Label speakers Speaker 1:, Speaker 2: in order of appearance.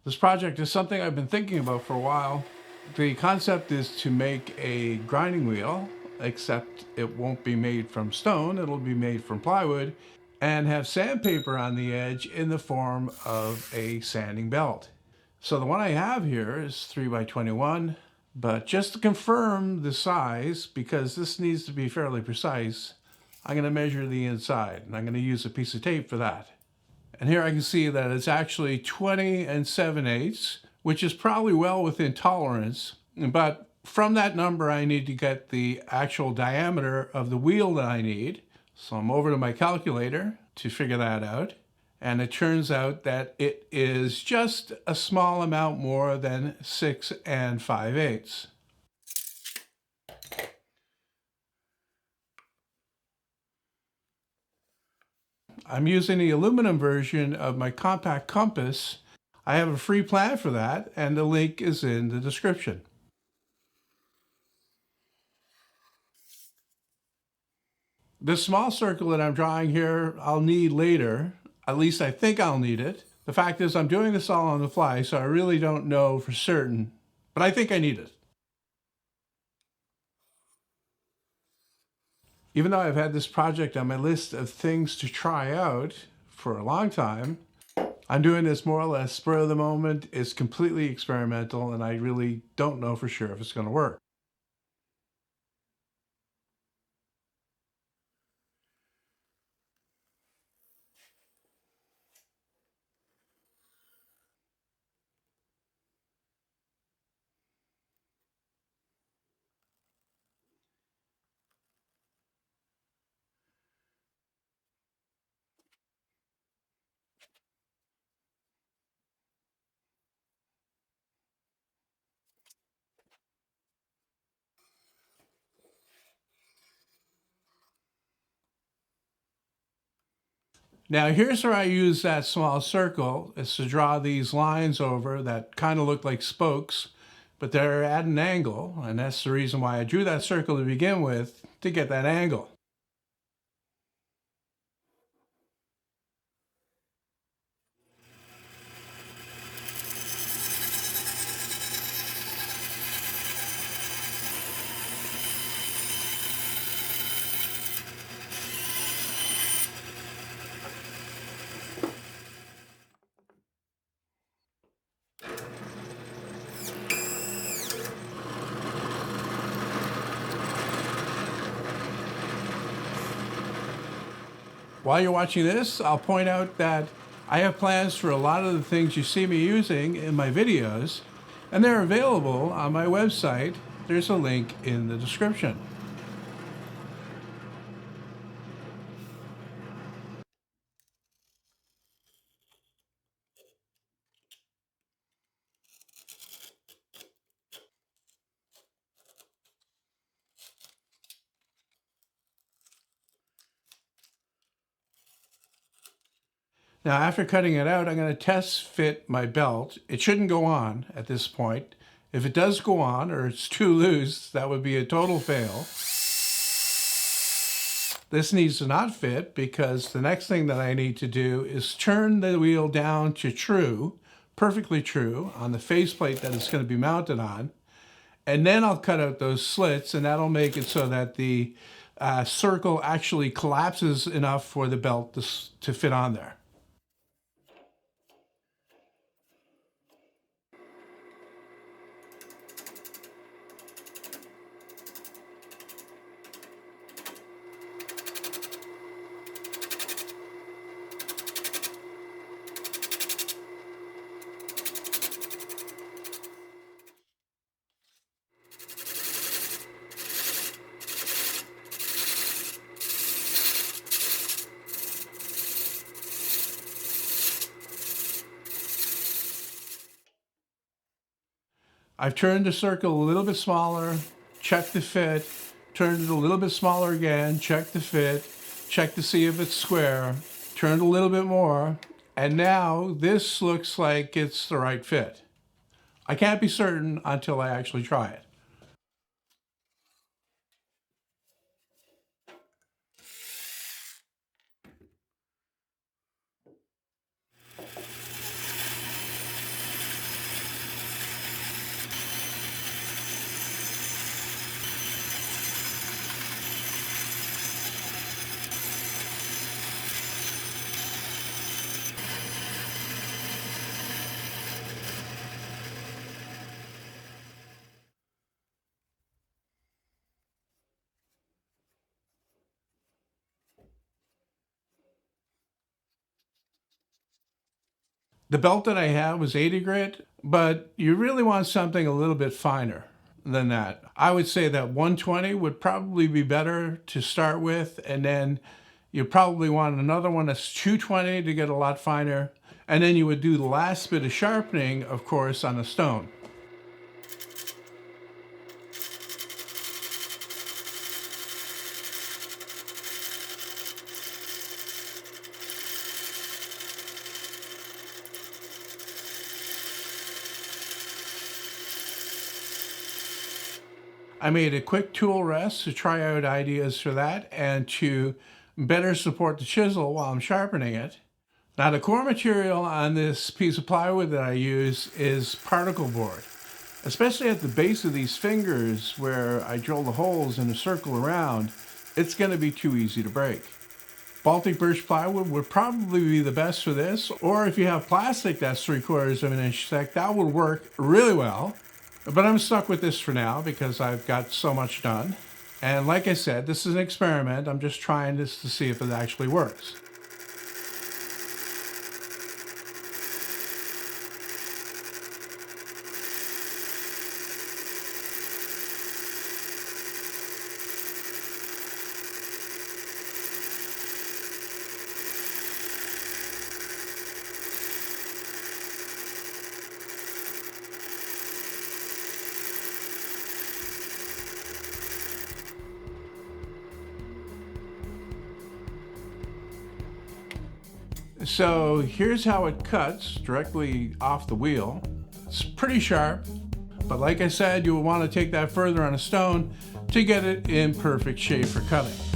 Speaker 1: This project is something I've been thinking about for a while. The concept is to make a grinding wheel, except it won't be made from stone, it'll be made from plywood, and have sandpaper on the edge in the form of a sanding belt. So the one I have here is 3 by 21, but just to confirm the size, because this needs to be fairly precise, I'm going to measure the inside, and I'm going to use a piece of tape for that. And here I can see that it's actually 20 and 7/8, which is probably well within tolerance. But from that number, I need to get the actual diameter of the wheel that I need. So I'm over to my calculator to figure that out. And it turns out that it is just a small amount more than 6 and 5/8. I'm using the aluminum version of my compact compass. I have a free plan for that, and the link is in the description. This small circle that I'm drawing here, I'll need later. At least I think I'll need it. The fact is I'm doing this all on the fly, so I really don't know for certain, but I think I need it. Even though I've had this project on my list of things to try out for a long time, I'm doing this more or less spur of the moment. It's completely experimental, and I really don't know for sure if it's going to work. Now here's where I use that small circle. It's to draw these lines over that kind of look like spokes, but they're at an angle, and that's the reason why I drew that circle to begin with, to get that angle. While you're watching this, I'll point out that I have plans for a lot of the things you see me using in my videos, and they're available on my website. There's a link in the description. Now, after cutting it out, I'm going to test fit my belt. It shouldn't go on at this point. If it does go on or it's too loose, that would be a total fail. This needs to not fit because the next thing that I need to do is turn the wheel down to true, perfectly true, on the faceplate that it's going to be mounted on. And then I'll cut out those slits, and that'll make it so that the circle actually collapses enough for the belt to fit on there. I've turned the circle a little bit smaller, checked the fit, turned it a little bit smaller again, checked the fit, checked to see if it's square, turned a little bit more, and now this looks like it's the right fit. I can't be certain until I actually try it. The belt that I have was 80 grit, but you really want something a little bit finer than that. I would say that 120 would probably be better to start with, and then you probably want another one that's 220 to get a lot finer, and then you would do the last bit of sharpening, of course, on a stone. I made a quick tool rest to try out ideas for that and to better support the chisel while I'm sharpening it. Now, the core material on this piece of plywood that I use is particle board, especially at the base of these fingers where I drill the holes in a circle around. It's going to be too easy to break. Baltic birch plywood would probably be the best for this, or if you have plastic that's 3/4 of an inch thick, that would work really well. But I'm stuck with this for now because I've got so much done. And like I said, this is an experiment. I'm just trying this to see if it actually works. So here's how it cuts directly off the wheel. It's pretty sharp, but like I said, you will want to take that further on a stone to get it in perfect shape for cutting.